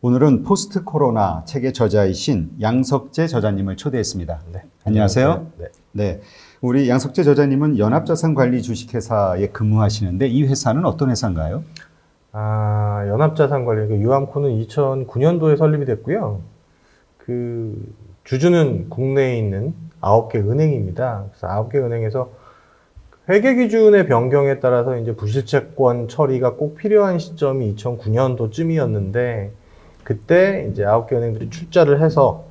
오늘은 포스트 코로나 책의 저자이신 양석재 저자님을 초대했습니다. 네, 안녕하세요. 네. 네, 우리 양석재 저자님은 연합자산관리 주식회사에 근무하시는데 이 회사는 어떤 회사인가요? 연합자산관리, 유암코는 2009년도에 설립이 됐고요. 주주는 국내에 있는 9개 은행입니다. 그래서 9개 은행에서 회계 기준의 변경에 따라서 이제 부실채권 처리가 꼭 필요한 시점이 2009년도쯤이었는데, 그때 이제 9개 은행들이 출자를 해서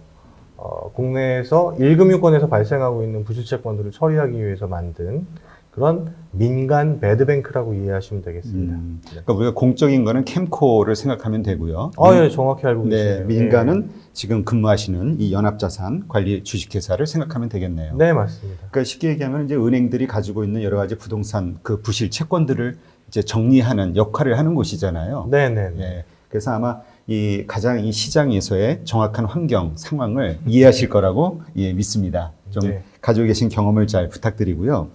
국내에서 1금융권에서 발생하고 있는 부실채권들을 처리하기 위해서 만든 그런 민간 배드뱅크라고 이해하시면 되겠습니다. 그러니까 우리가 공적인 거는 캠코를 생각하면 되고요. 예, 정확히 알고 네, 계시네요. 민간은 지금 근무하시는 이 연합자산 관리 주식회사를 생각하면 되겠네요. 네, 맞습니다. 그러니까 쉽게 얘기하면 이제 은행들이 가지고 있는 여러 가지 부동산 그 부실 채권들을 이제 정리하는 역할을 하는 곳이잖아요. 네네. 예, 그래서 아마 가장 이 시장에서의 정확한 환경 상황을 이해하실 거라고 믿습니다. 좀 네. 가지고 계신 경험을 잘 부탁드리고요.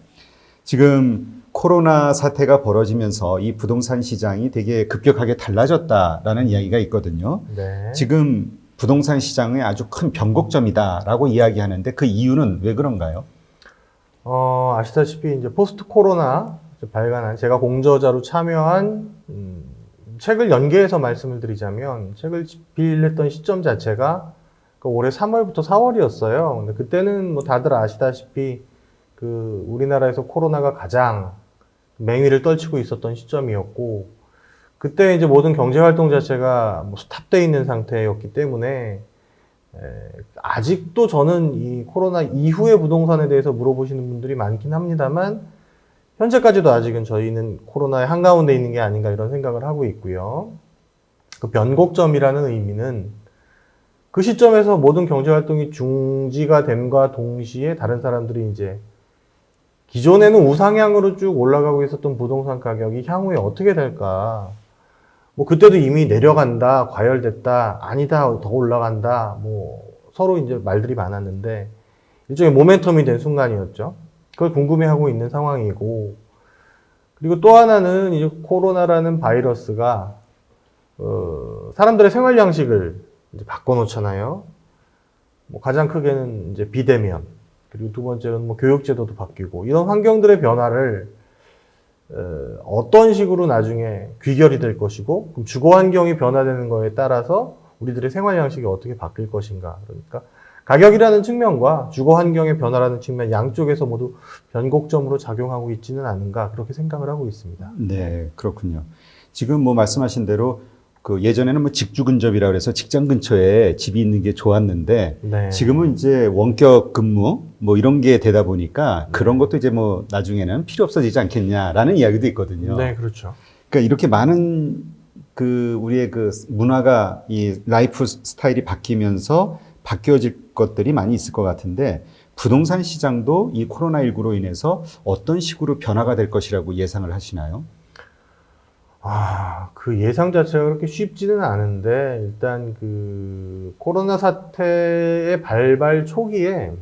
지금 코로나 사태가 벌어지면서 이 부동산 시장이 되게 급격하게 달라졌다라는 이야기가 있거든요. 네. 지금 부동산 시장의 아주 큰 변곡점이다라고 이야기하는데 그 이유는 왜 그런가요? 아시다시피 이제 포스트 코로나 발간한 제가 공저자로 참여한 책을 연계해서 말씀을 드리자면, 책을 집필했던 시점 자체가 올해 3월부터 4월이었어요. 근데 그때는 뭐 다들 아시다시피 우리나라에서 코로나가 가장 맹위를 떨치고 있었던 시점이었고, 그때 이제 모든 경제 활동 자체가 스탑되어 있는 상태였기 때문에 아직도 저는 이 코로나 이후의 부동산에 대해서 물어보시는 분들이 많긴 합니다만, 현재까지도 아직은 저희는 코로나의 한가운데 있는 게 아닌가 이런 생각을 하고 있고요. 그 변곡점이라는 의미는 그 시점에서 모든 경제 활동이 중지가 됨과 동시에 다른 사람들이 이제 기존에는 우상향으로 쭉 올라가고 있었던 부동산 가격이 향후에 어떻게 될까? 그때도 이미 내려간다, 과열됐다, 아니다, 더 올라간다, 서로 이제 말들이 많았는데, 일종의 모멘텀이 된 순간이었죠. 그걸 궁금해하고 있는 상황이고, 그리고 또 하나는 이제 코로나라는 바이러스가, 사람들의 생활 양식을 이제 바꿔놓잖아요. 가장 크게는 이제 비대면, 그리고 두 번째는 교육제도도 바뀌고, 이런 환경들의 변화를 어떤 식으로 나중에 귀결이 될 것이고, 그럼 주거 환경이 변화되는 거에 따라서 우리들의 생활 양식이 어떻게 바뀔 것인가. 그러니까 가격이라는 측면과 주거 환경의 변화라는 측면 양쪽에서 모두 변곡점으로 작용하고 있지는 않은가, 그렇게 생각을 하고 있습니다. 네, 그렇군요. 지금 말씀하신 대로 예전에는 직주 근접이라고 해서 직장 근처에 집이 있는 게 좋았는데, 네. 지금은 이제 원격 근무 이런 게 되다 보니까 그런 것도 이제 나중에는 필요 없어지지 않겠냐라는 이야기도 있거든요. 네, 그렇죠. 그러니까 이렇게 많은 우리의 문화가 이 라이프 스타일이 바뀌면서 바뀌어질 것들이 많이 있을 것 같은데, 부동산 시장도 이 코로나19로 인해서 어떤 식으로 변화가 될 것이라고 예상을 하시나요? 그 예상 자체가 그렇게 쉽지는 않은데, 일단 코로나 사태의 발발 초기에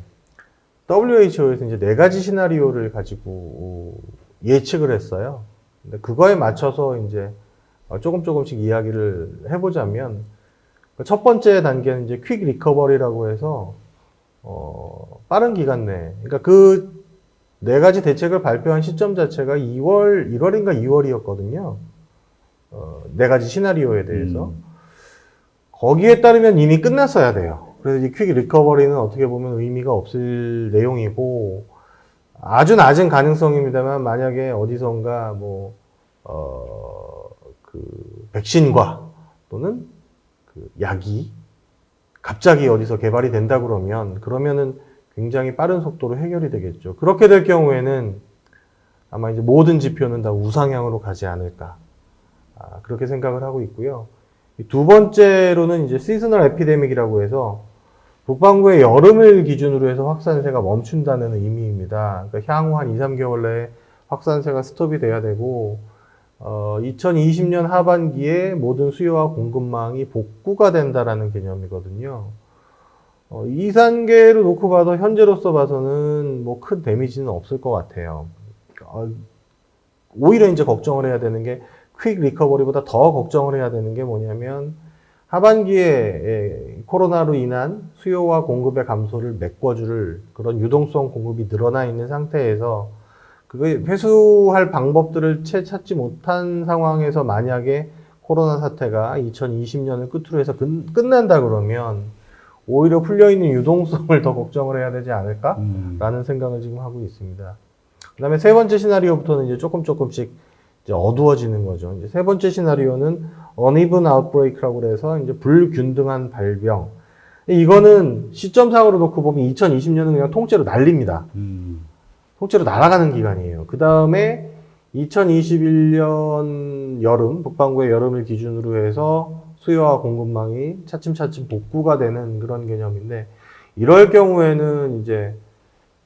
WHO에서 이제 4가지 시나리오를 가지고 예측을 했어요. 근데 그거에 맞춰서 이제 조금씩 이야기를 해보자면, 첫 번째 단계는 이제 퀵 리커버리라고 해서 빠른 기간 내에, 그러니까 그 4가지 대책을 발표한 시점 자체가 1월인가 2월이었거든요. 4가지 시나리오에 대해서. 거기에 따르면 이미 끝났어야 돼요. 그래서 이 퀵 리커버리는 어떻게 보면 의미가 없을 내용이고, 아주 낮은 가능성입니다만, 만약에 어디선가 백신과 또는 약이 갑자기 어디서 개발이 된다 그러면은 굉장히 빠른 속도로 해결이 되겠죠. 그렇게 될 경우에는 아마 이제 모든 지표는 다 우상향으로 가지 않을까. 그렇게 생각을 하고 있고요. 두 번째로는 이제 시즈널 에피데믹이라고 해서 북반구의 여름을 기준으로 해서 확산세가 멈춘다는 의미입니다. 그러니까 향후 한 2, 3개월 내에 확산세가 스톱이 돼야 되고, 2020년 하반기에 모든 수요와 공급망이 복구가 된다라는 개념이거든요. 이 단계로 놓고 봐도 현재로서 봐서는 큰 데미지는 없을 것 같아요. 오히려 이제 걱정을 해야 되는 게, 퀵 리커버리보다 더 걱정을 해야 되는 게 뭐냐면, 하반기에 코로나로 인한 수요와 공급의 감소를 메꿔줄 그런 유동성 공급이 늘어나 있는 상태에서 그걸 회수할 방법들을 채 찾지 못한 상황에서 만약에 코로나 사태가 2020년을 끝으로 해서 끝난다 그러면 오히려 풀려있는 유동성을 더 걱정을 해야 되지 않을까라는 생각을 지금 하고 있습니다. 그 다음에 세 번째 시나리오부터는 이제 조금씩 이제 어두워지는 거죠. 이제 세 번째 시나리오는 uneven outbreak라고 해서 이제 불균등한 발병. 이거는 시점상으로 놓고 보면 2020년은 그냥 통째로 날립니다. 통째로 날아가는 기간이에요. 그 다음에 2021년 여름, 북반구의 여름을 기준으로 해서 수요와 공급망이 차츰차츰 복구가 되는 그런 개념인데, 이럴 경우에는 이제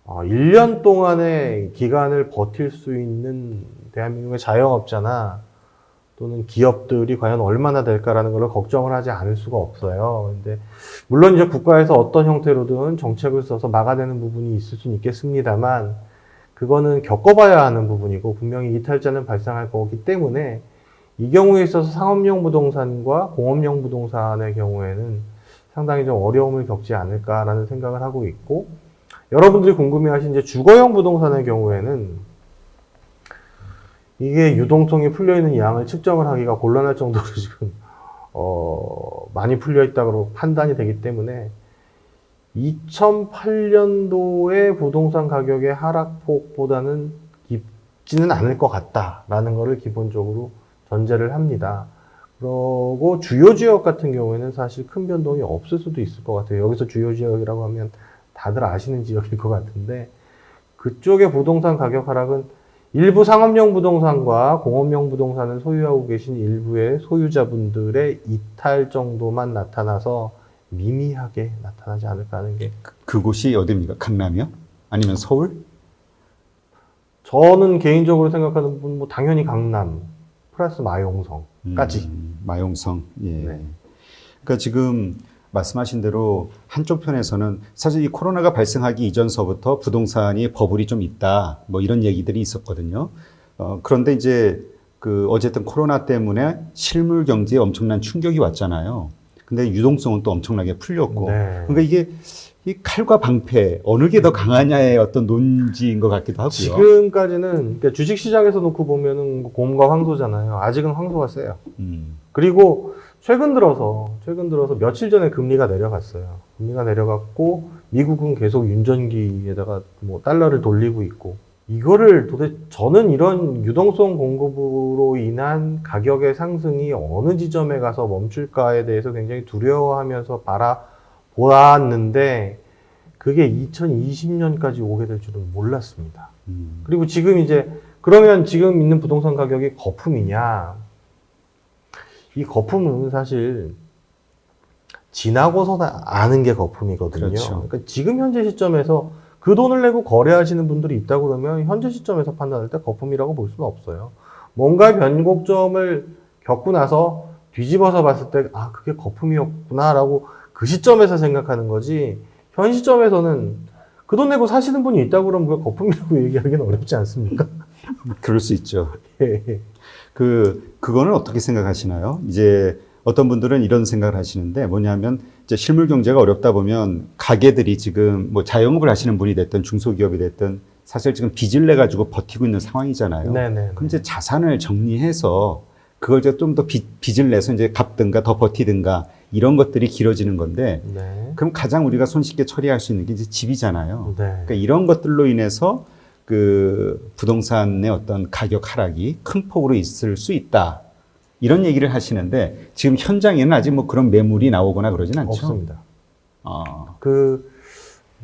1년 동안의 기간을 버틸 수 있는 대한민국의 자영업자나 또는 기업들이 과연 얼마나 될까라는 걸 걱정을 하지 않을 수가 없어요. 근데 물론 이제 국가에서 어떤 형태로든 정책을 써서 막아내는 부분이 있을 수는 있겠습니다만, 그거는 겪어봐야 하는 부분이고 분명히 이탈자는 발생할 거기 때문에 이 경우에 있어서 상업용 부동산과 공업용 부동산의 경우에는 상당히 좀 어려움을 겪지 않을까라는 생각을 하고 있고, 여러분들이 궁금해하신 이제 주거용 부동산의 경우에는 이게 유동성이 풀려있는 양을 측정을 하기가 곤란할 정도로 지금 많이 풀려있다고 판단이 되기 때문에 2008년도의 부동산 가격의 하락폭보다는 깊지는 않을 것 같다라는 것을 기본적으로 전제를 합니다. 그리고 주요 지역 같은 경우에는 사실 큰 변동이 없을 수도 있을 것 같아요. 여기서 주요 지역이라고 하면 다들 아시는 지역일 것 같은데, 그쪽의 부동산 가격 하락은 일부 상업용 부동산과 공업용 부동산을 소유하고 계신 일부의 소유자분들의 이탈 정도만 나타나서 미미하게 나타나지 않을까 하는 게. 그곳이 어디입니까? 강남이요? 아니면 서울? 저는 개인적으로 생각하는 부분, 뭐 당연히 강남 플러스 마용성까지. 마용성. 예. 네. 그러니까 지금 말씀하신 대로 한쪽 편에서는 사실 이 코로나가 발생하기 이전서부터 부동산이 버블이 좀 있다, 뭐 이런 얘기들이 있었거든요. 그런데 이제 어쨌든 코로나 때문에 실물 경제에 엄청난 충격이 왔잖아요. 근데 유동성은 또 엄청나게 풀렸고. 네. 그러니까 이게 이 칼과 방패 어느 게 더 강하냐의 어떤 논지인 것 같기도 하고요. 지금까지는 그러니까 주식 시장에서 놓고 보면은 곰과 황소잖아요. 아직은 황소가 세요. 그리고 최근 들어서 며칠 전에 금리가 내려갔어요. 금리가 내려갔고 미국은 계속 윤전기에다가 뭐 달러를 돌리고 있고, 이거를 저는 이런 유동성 공급으로 인한 가격의 상승이 어느 지점에 가서 멈출까에 대해서 굉장히 두려워하면서 바라보았는데 그게 2020년까지 오게 될 줄은 몰랐습니다. 그리고 지금 이제 그러면 지금 있는 부동산 가격이 거품이냐? 이 거품은 사실 지나고서 아는 게 거품이거든요. 그렇죠. 그러니까 지금 현재 시점에서 그 돈을 내고 거래하시는 분들이 있다고 그러면 현재 시점에서 판단할 때 거품이라고 볼 수는 없어요. 뭔가 변곡점을 겪고 나서 뒤집어서 봤을 때 아, 그게 거품이었구나라고 그 시점에서 생각하는 거지, 현 시점에서는 그 돈 내고 사시는 분이 있다고 그러면 그게 거품이라고 얘기하기는 어렵지 않습니까? 그럴 수 있죠. 예. 그거는 어떻게 생각하시나요? 이제 어떤 분들은 이런 생각을 하시는데, 뭐냐면 이제 실물 경제가 어렵다 보면 가게들이 지금 뭐 자영업을 하시는 분이 됐든 중소기업이 됐든 사실 지금 빚을 내 가지고 버티고 있는 상황이잖아요. 네네. 그럼 이제 자산을 정리해서 그걸 이제 좀 더 빚을 내서 이제 갚든가 더 버티든가 이런 것들이 길어지는 건데, 네. 그럼 가장 우리가 손쉽게 처리할 수 있는 게 이제 집이잖아요. 네. 그러니까 이런 것들로 인해서 부동산의 어떤 가격 하락이 큰 폭으로 있을 수 있다, 이런 얘기를 하시는데, 지금 현장에는 아직 뭐 그런 매물이 나오거나 그러진 않죠? 없습니다.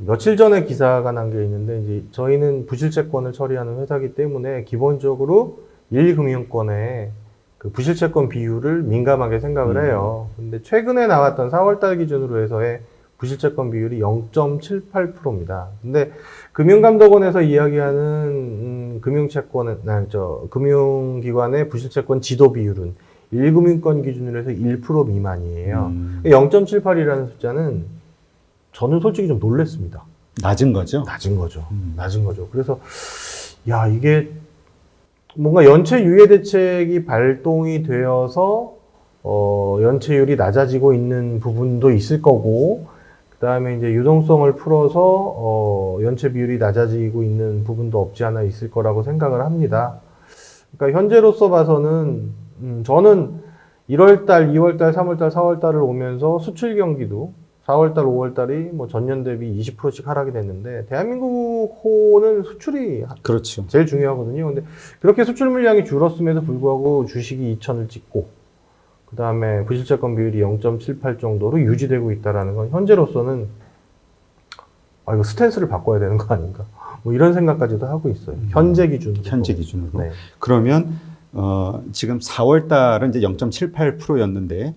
며칠 전에 기사가 난 게 있는데, 이제 저희는 부실채권을 처리하는 회사이기 때문에 기본적으로 1금융권의 그 부실채권 비율을 민감하게 생각을 해요. 근데 최근에 나왔던 4월달 기준으로 해서의 부실채권 비율이 0.78%입니다. 근데 금융감독원에서 이야기하는 금융기관의 부실채권 지도 비율은 1금융권 기준으로 해서 1% 미만이에요. 0.78이라는 숫자는 저는 솔직히 좀 놀랬습니다. 낮은 거죠? 낮은 거죠. 낮은 거죠. 그래서 야, 이게 뭔가 연체 유예 대책이 발동이 되어서 연체율이 낮아지고 있는 부분도 있을 거고, 그 다음에 이제 유동성을 풀어서 연체 비율이 낮아지고 있는 부분도 없지 않아 있을 거라고 생각을 합니다. 그러니까 현재로서 봐서는 저는 1월달, 2월달, 3월달, 4월달을 오면서 수출 경기도 4월달, 5월달이 뭐 전년 대비 20%씩 하락이 됐는데, 대한민국 호는 수출이 그렇죠. 제일 중요하거든요. 근데 그렇게 수출 물량이 줄었음에도 불구하고 주식이 2천을 찍고, 그 다음에 부실채권 비율이 0.78 정도로 유지되고 있다는 건 현재로서는 이거 스탠스를 바꿔야 되는 거 아닌가, 뭐 이런 생각까지도 하고 있어요. 현재 기준으로. 현재 기준으로. 네. 그러면 지금 4월 달은 이제 0.78%였는데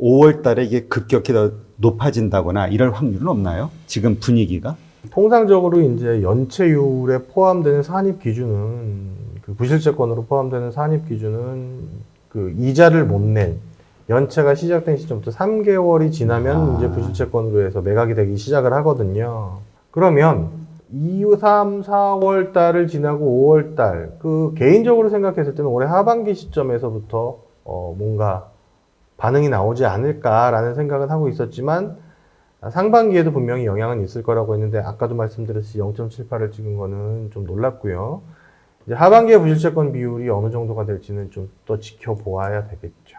5월 달에 이게 급격히 더 높아진다거나 이럴 확률은 없나요? 지금 분위기가? 통상적으로 이제 연체율에 포함되는 산입 기준은, 그 부실채권으로 포함되는 산입 기준은 그 이자를 못 낸, 연체가 시작된 시점부터 3개월이 지나면 이제 부실채권으로 해서 매각이 되기 시작을 하거든요. 그러면 2, 3, 4월 달을 지나고 5월 달, 그 개인적으로 생각했을 때는 올해 하반기 시점에서부터 뭔가 반응이 나오지 않을까라는 생각은 하고 있었지만, 상반기에도 분명히 영향은 있을 거라고 했는데, 아까도 말씀드렸듯이 0.78을 찍은 거는 좀 놀랍고요. 이제 하반기에 부실채권 비율이 어느 정도가 될지는 좀 더 지켜보아야 되겠죠.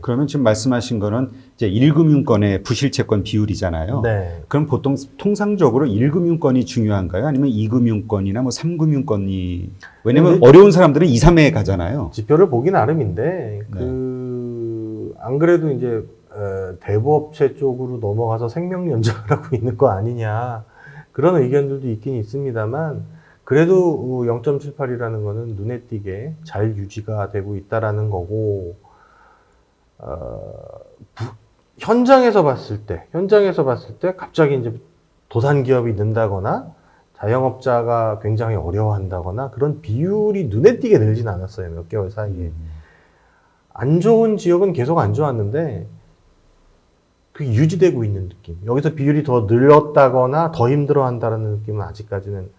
그러면 지금 말씀하신 거는 이제 1금융권의 부실채권 비율이잖아요. 네. 그럼 보통 통상적으로 1금융권이 중요한가요? 아니면 2금융권이나 뭐 3금융권이, 왜냐면 어려운 사람들은 2, 3에 가잖아요. 지표를 보기 나름인데, 네. 안 그래도 이제 대부업체 쪽으로 넘어가서 생명 연장을 하고 있는 거 아니냐, 그런 의견들도 있긴 있습니다만, 그래도 0.78이라는 거는 눈에 띄게 잘 유지가 되고 있다라는 거고, 현장에서 봤을 때 갑자기 이제 도산 기업이 는다거나 자영업자가 굉장히 어려워한다거나 그런 비율이 눈에 띄게 늘진 않았어요, 몇 개월 사이에. 안 좋은 지역은 계속 안 좋았는데 그게 유지되고 있는 느낌. 여기서 비율이 더 늘었다거나 더 힘들어한다는 느낌은 아직까지는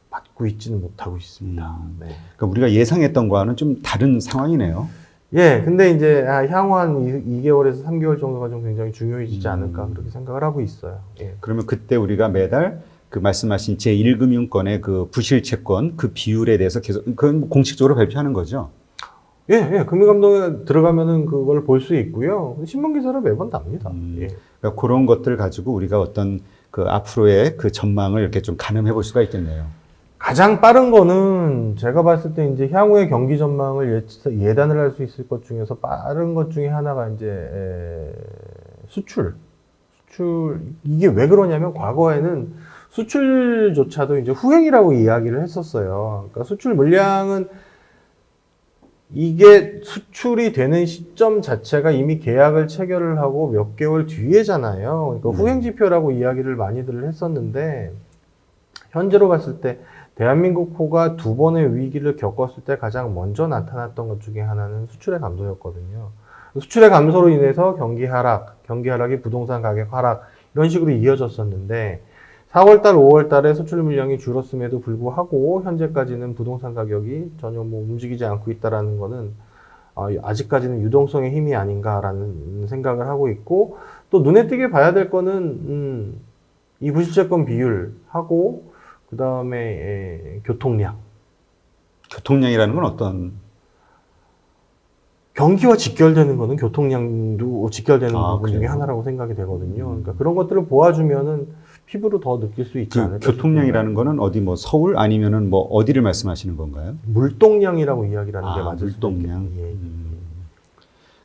받고 있지는 못하고 있습니다. 네. 그러니까 우리가 예상했던 거와는 좀 다른 상황이네요. 예, 근데 이제 향후 한 2개월에서 3개월 정도가 좀 굉장히 중요해지지 않을까, 그렇게 생각을 하고 있어요. 예. 그러면 그때 우리가 매달 그 말씀하신 제1금융권의 그 부실채권 그 비율에 대해서 계속, 그건 공식적으로 발표하는 거죠? 예, 금융감독에 들어가면은 그걸 볼 수 있고요. 신문기사로 매번 납니다. 예. 그러니까 그런 것들 가지고 우리가 어떤 그 앞으로의 그 전망을 이렇게 좀 가늠해 볼 수가 있겠네요. 가장 빠른 거는 제가 봤을 때 이제 향후의 경기 전망을 예단을 할 수 있을 것 중에서 빠른 것 중에 하나가 이제 수출. 이게 왜 그러냐면 과거에는 수출조차도 이제 후행이라고 이야기를 했었어요. 그러니까 수출 물량은 이게 수출이 되는 시점 자체가 이미 계약을 체결을 하고 몇 개월 뒤에잖아요. 그러니까 후행지표라고 이야기를 많이들 했었는데, 현재로 봤을 때 대한민국 호가 2번의 위기를 겪었을 때 가장 먼저 나타났던 것 중에 하나는 수출의 감소였거든요. 수출의 감소로 인해서 경기 하락이 부동산 가격 하락, 이런 식으로 이어졌었는데, 4월달, 5월달에 수출 물량이 줄었음에도 불구하고 현재까지는 부동산 가격이 전혀 뭐 움직이지 않고 있다라는 거는 아직까지는 유동성의 힘이 아닌가라는 생각을 하고 있고, 또 눈에 띄게 봐야 될 거는 이 부실채권 비율하고 그 다음에 교통량. 교통량이라는 건 어떤? 경기와 직결되는 거는 교통량도 직결되는 부분 중에 그래요? 하나라고 생각이 되거든요. 그러니까 그런 것들을 보아주면은 피부로 더 느낄 수 있지 않을까. 교통량이라는 거는 어디 뭐 서울 아니면은 뭐 어디를 말씀하시는 건가요? 물동량이라고 이야기를 하는 게 맞을 수도 물동량. 있겠네요. 예.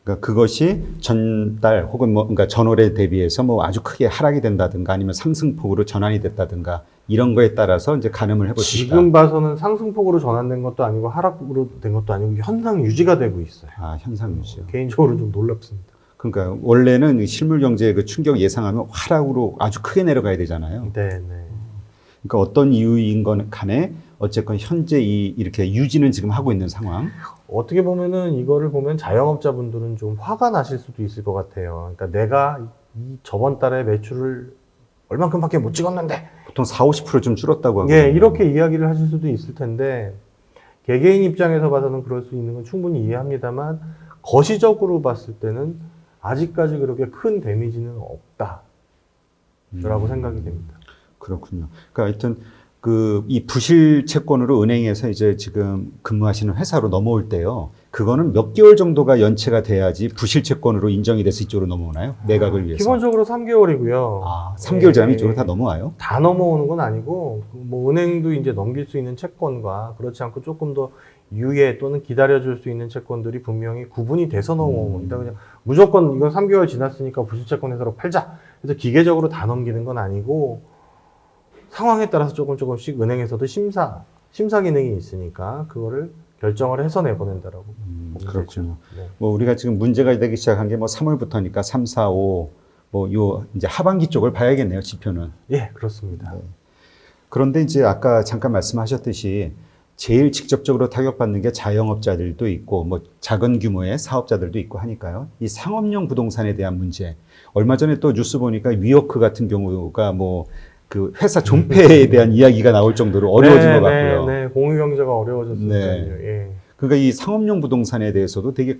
그러니까 그것이 전달 혹은 뭐 그러니까 전월에 대비해서 뭐 아주 크게 하락이 된다든가 아니면 상승폭으로 전환이 됐다든가 이런 거에 따라서 이제 가늠을 해볼 수 있다. 지금 봐서는 상승폭으로 전환된 것도 아니고 하락으로 된 것도 아니고 현상 유지가 되고 있어요. 현상 유지요. 개인적으로 좀 놀랍습니다. 그러니까 원래는 실물 경제의 그 충격 예상하면 하락으로 아주 크게 내려가야 되잖아요. 네. 그러니까 어떤 이유인 건 간에 어쨌건 현재 이렇게 유지는 지금 하고 있는 상황. 어떻게 보면은 이거를 보면 자영업자분들은 좀 화가 나실 수도 있을 것 같아요. 그러니까 내가 저번 달에 매출을 얼만큼밖에 못 찍었는데 보통 40-50% 좀 줄었다고 하고. 예, 이렇게 이야기를 하실 수도 있을 텐데, 개개인 입장에서 봐서는 그럴 수 있는 건 충분히 이해합니다만, 거시적으로 봤을 때는 아직까지 그렇게 큰 데미지는 없다라고 생각이 됩니다. 그렇군요. 그러니까 하여튼 이 부실 채권으로 은행에서 이제 지금 근무하시는 회사로 넘어올 때요. 그거는 몇 개월 정도가 연체가 돼야지 부실 채권으로 인정이 돼서 이쪽으로 넘어오나요? 매각을 위해서. 기본적으로 3개월이고요. 3개월 지나면 이쪽으로 다 넘어와요? 다 넘어오는 건 아니고, 뭐, 은행도 이제 넘길 수 있는 채권과 그렇지 않고 조금 더 유예 또는 기다려줄 수 있는 채권들이 분명히 구분이 돼서 넘어옵니다. 그냥 무조건 이건 3개월 지났으니까 부실채권 회사로 팔자. 그래서 기계적으로 다 넘기는 건 아니고, 상황에 따라서 조금씩 은행에서도 심사 기능이 있으니까 그거를 결정을 해서 내보낸다라고. 그렇군요. 네. 뭐 우리가 지금 문제가 되기 시작한 게 뭐 3월부터니까 3, 4, 5, 뭐 요 이제 하반기 쪽을 봐야겠네요, 지표는. 예, 그렇습니다. 네. 그런데 이제 아까 잠깐 말씀하셨듯이 제일 직접적으로 타격받는 게 자영업자들도 있고 뭐 작은 규모의 사업자들도 있고 하니까요. 이 상업용 부동산에 대한 문제. 얼마 전에 또 뉴스 보니까 위워크 같은 경우가 뭐 그 회사 존폐에 대한 이야기가 나올 정도로 어려워진 것 같고요. 네, 공유 경제가 어려워졌습니다. 네. 예. 그러니까 이 상업용 부동산에 대해서도 되게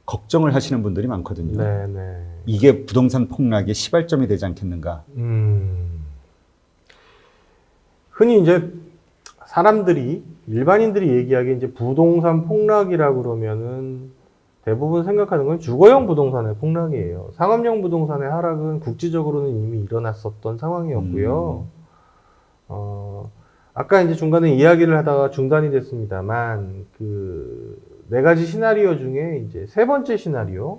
걱정을 하시는 분들이 많거든요. 네. 이게 부동산 폭락의 시발점이 되지 않겠는가? 흔히 이제 일반인들이 얘기하기에 이제 부동산 폭락이라고 그러면은 대부분 생각하는 건 주거용 부동산의 폭락이에요. 상업용 부동산의 하락은 국지적으로는 이미 일어났었던 상황이었고요. 아까 이제 중간에 이야기를 하다가 중단이 됐습니다만, 네 가지 시나리오 중에 이제 세 번째 시나리오,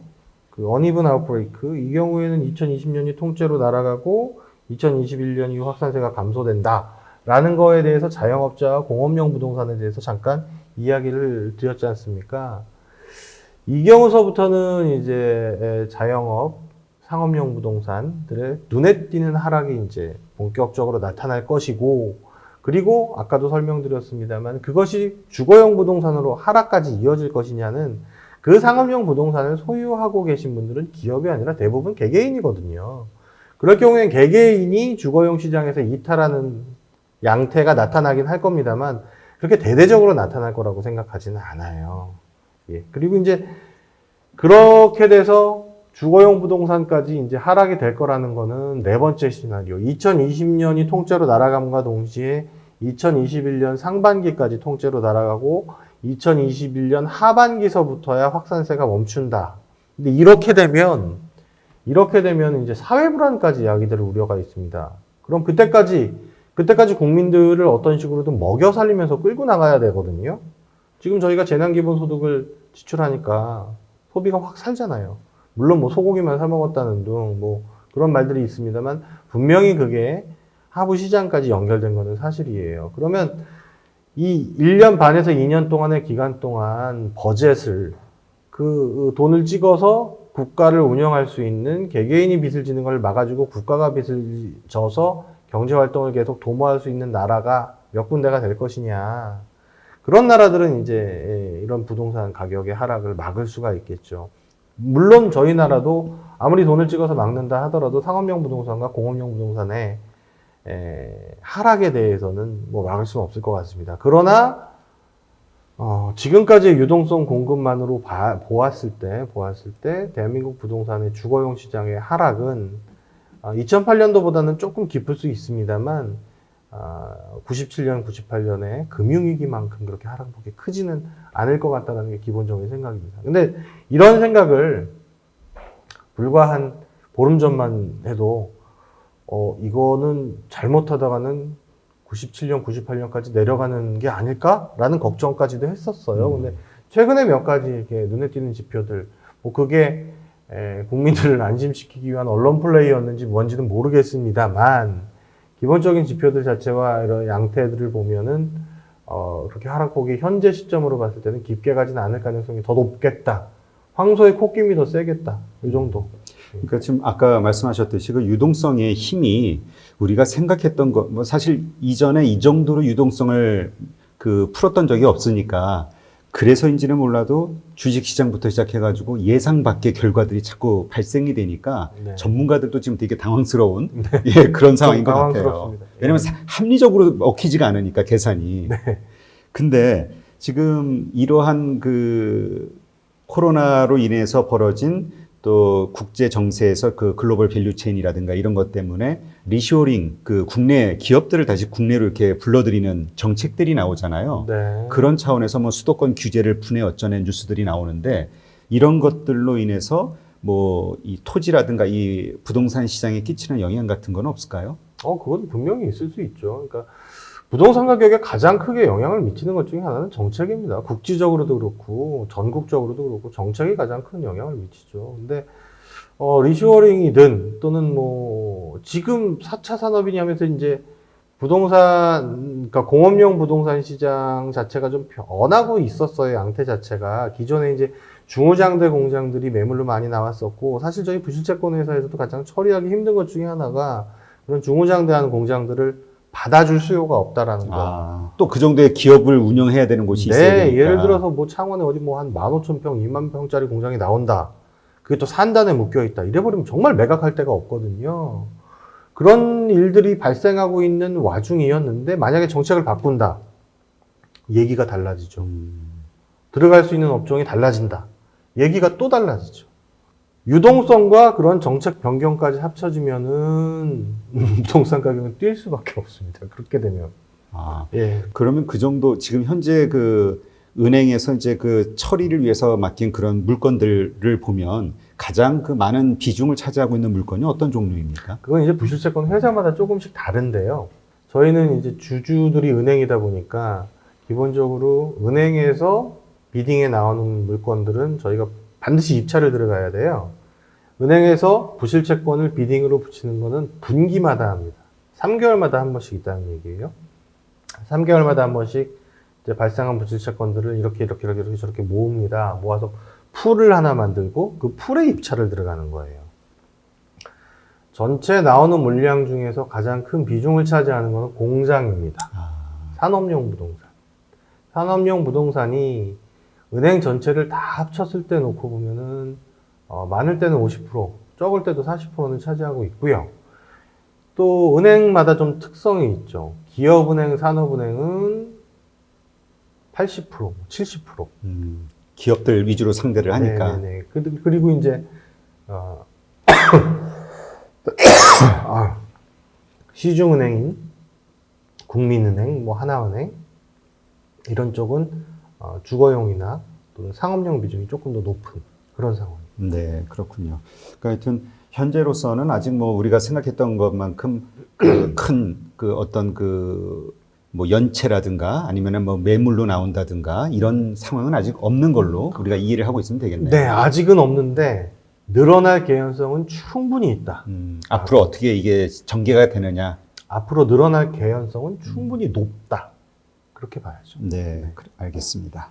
어니븐 아웃브레이크, 이 경우에는 2020년이 통째로 날아가고 2021년 이후 확산세가 감소된다. 라는 거에 대해서 자영업자와 공업용 부동산에 대해서 잠깐 이야기를 드렸지 않습니까? 이 경우서부터는 이제 자영업, 상업용 부동산들의 눈에 띄는 하락이 이제 본격적으로 나타날 것이고, 그리고 아까도 설명드렸습니다만 그것이 주거용 부동산으로 하락까지 이어질 것이냐는 그 상업용 부동산을 소유하고 계신 분들은 기업이 아니라 대부분 개개인이거든요. 그럴 경우엔 개개인이 주거용 시장에서 이탈하는 양태가 나타나긴 할 겁니다만 그렇게 대대적으로 나타날 거라고 생각하지는 않아요. 예. 그리고 이제 그렇게 돼서 주거용 부동산까지 이제 하락이 될 거라는 거는 네 번째 시나리오. 2020년이 통째로 날아감과 동시에 2021년 상반기까지 통째로 날아가고 2021년 하반기서부터야 확산세가 멈춘다. 근데 이렇게 되면 이제 사회 불안까지 야기될 우려가 있습니다. 그럼 그때까지 국민들을 어떤 식으로든 먹여 살리면서 끌고 나가야 되거든요. 지금 저희가 재난기본소득을 지출하니까 소비가 확 살잖아요. 물론 뭐 소고기만 사 먹었다는 등 뭐 그런 말들이 있습니다만 분명히 그게 하부 시장까지 연결된 거는 사실이에요. 그러면 이 1년 반에서 2년 동안의 기간 동안 버젯을 그 돈을 찍어서 국가를 운영할 수 있는 개개인이 빚을 지는 걸 막아주고 국가가 빚을 져서 경제활동을 계속 도모할 수 있는 나라가 몇 군데가 될 것이냐. 그런 나라들은 이제 이런 부동산 가격의 하락을 막을 수가 있겠죠. 물론 저희 나라도 아무리 돈을 찍어서 막는다 하더라도 상업용 부동산과 공업용 부동산의 하락에 대해서는 뭐 막을 수는 없을 것 같습니다. 그러나 지금까지의 유동성 공급만으로 보았을 때 대한민국 부동산의 주거용 시장의 하락은 2008년도보다는 조금 깊을 수 있습니다만 97년, 98년에 금융위기만큼 그렇게 하락폭이 크지는 않을 것 같다는 게 기본적인 생각입니다. 근데 이런 생각을 불과 한 보름 전만 해도 이거는 잘못하다가는 97년, 98년까지 내려가는 게 아닐까라는 걱정까지도 했었어요. 근데 최근에 몇 가지 이렇게 눈에 띄는 지표들, 뭐 그게 국민들을 안심시키기 위한 언론 플레이였는지 뭔지는 모르겠습니다만 기본적인 지표들 자체와 이런 양태들을 보면은 그렇게 하락폭이 현재 시점으로 봤을 때는 깊게 가지는 않을 가능성이 더 높겠다. 황소의 콧김이 더 세겠다. 이 정도. 그러니까 지금 아까 말씀하셨듯이 그 유동성의 힘이 우리가 생각했던 것, 뭐 사실 이전에 이 정도로 유동성을 풀었던 적이 없으니까 그래서인지는 몰라도 주식시장부터 시작해가지고 예상 밖의 결과들이 자꾸 발생이 되니까 네. 전문가들도 지금 되게 당황스러운 예, 그런 상황인 것 같아요. 왜냐하면 합리적으로 먹히지가 않으니까 계산이. 네. 근데 지금 이러한 코로나로 인해서 벌어진 또 국제 정세에서 그 글로벌 밸류 체인이라든가 이런 것 때문에 리쇼링, 그 국내 기업들을 다시 국내로 이렇게 불러들이는 정책들이 나오잖아요. 네. 그런 차원에서 뭐 수도권 규제를 푸네 어쩌네 뉴스들이 나오는데 이런 것들로 인해서 뭐 이 토지라든가 이 부동산 시장에 끼치는 영향 같은 건 없을까요? 그건 분명히 있을 수 있죠. 그러니까 부동산 가격에 가장 크게 영향을 미치는 것 중에 하나는 정책입니다. 국지적으로도 그렇고 전국적으로도 그렇고 정책이 가장 큰 영향을 미치죠. 근데 리쇼어링이든 또는 뭐 지금 4차 산업이니 하면서 이제 부동산, 그러니까 공업용 부동산 시장 자체가 좀 변하고 있었어요. 양태 자체가. 기존에 이제 중소장대 공장들이 매물로 많이 나왔었고, 사실 저희 부실채권 회사에서도 가장 처리하기 힘든 것 중에 하나가 그런 중소장대한 공장들을 받아줄 수요가 없다라는 거. 또 그 정도의 기업을 운영해야 되는 곳이 있어야 네, 되니까. 예를 들어서 뭐 창원에 어디 뭐 한 15,000평, 20,000평짜리 공장이 나온다. 그게 또 산단에 묶여 있다. 이래버리면 정말 매각할 데가 없거든요. 그런 일들이 발생하고 있는 와중이었는데 만약에 정책을 바꾼다. 얘기가 달라지죠. 들어갈 수 있는 업종이 달라진다. 얘기가 또 달라지죠. 유동성과 그런 정책 변경까지 합쳐지면은 부동산 가격은 뛸 수밖에 없습니다. 그렇게 되면. 예. 그러면 그 정도 지금 현재 그 은행에서 이제 그 처리를 위해서 맡긴 그런 물건들을 보면 가장 그 많은 비중을 차지하고 있는 물건이 어떤 종류입니까? 그건 이제 부실채권 회사마다 조금씩 다른데요. 저희는 이제 주주들이 은행이다 보니까 기본적으로 은행에서 비딩에 나오는 물건들은 저희가 반드시 입찰을 들어가야 돼요. 은행에서 부실채권을 비딩으로 붙이는 거는 분기마다 합니다. 3개월마다 한 번씩 있다는 얘기예요. 3개월마다 한 번씩 이제 발생한 부실채권들을 이렇게 저렇게 모읍니다. 모아서 풀을 하나 만들고 그 풀에 입찰을 들어가는 거예요. 전체 나오는 물량 중에서 가장 큰 비중을 차지하는 것은 공장입니다. 산업용 부동산. 산업용 부동산이 은행 전체를 다 합쳤을 때 놓고 보면은 많을 때는 50%, 적을 때도 40%는 차지하고 있고요. 또 은행마다 좀 특성이 있죠. 기업은행, 산업은행은 80%, 70%. 기업들 위주로 상대를 하니까. 네네네. 그리고 이제 시중은행인 국민은행, 뭐 하나은행 이런 쪽은 주거용이나 또는 상업용 비중이 조금 더 높은 그런 상황입니다. 네, 그렇군요. 그러니까 하여튼 현재로서는 아직 뭐 우리가 생각했던 것만큼 큰 그 어떤 그 뭐 연체라든가 아니면은 뭐 매물로 나온다든가 이런 상황은 아직 없는 걸로 우리가 이해를 하고 있으면 되겠네요. 네, 아직은 없는데 늘어날 개연성은 충분히 있다. 앞으로 어떻게 이게 전개가 되느냐. 앞으로 늘어날 개연성은 충분히 높다. 그렇게 봐야죠. 네, 알겠습니다.